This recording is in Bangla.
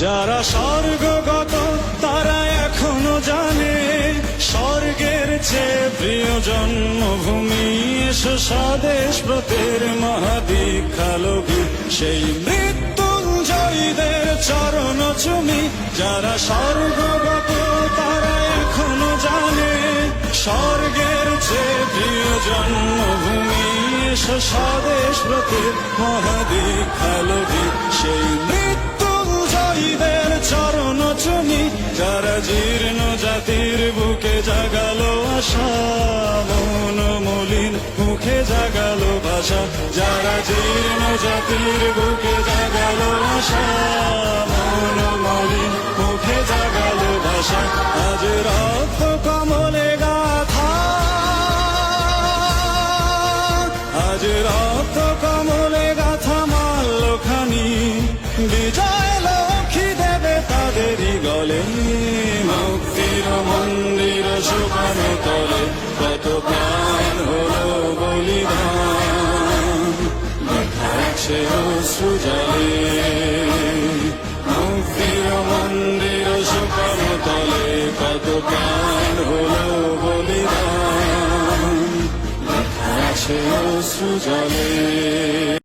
যারা স্বর্গগত তারা এখনো জানে স্বর্গের চেয়ে প্রিয় জন্মভূমি। এসো স্বদেশ ব্রতের মহাদীক্ষালোভী সেই মৃত্যুঞ্জয়ীদের চরণ চুমি। যারা স্বর্গগত তারা এখনো জানে স্বর্গের চেয়ে প্রিয় জন্মভূমি। এসো স্বদেশ ব্রতের মহাদীক্ষালোভী সেই মৃত্যুঞ্জয়ীদের চরণ চুমি। যারা জীর্ণ জাতির বুকে জাগালো আশা মন মলিন মুখে জাগালো ভাষা। যারা জীর্ণ জাতির বুকে জাগালো আশা মন মলিন মুখে জাগালো ভাষা। আজ রক্ত কমলে গাথা, আজ রক্ত কমলে গাথা মাল্যখানি। বিজয় লক্ষ্মী দেবে তাদেরই গলে মুক্তির মন্দির শুকানো তলে। কত প্রাণ হলো বলিদান দেখাচ্ছে অশ্রু জলে। মুক্তির মন্দির শুকানো তলে কত প্রাণ হলো বলিদান দেখাচ্ছে অশ্রু জলে।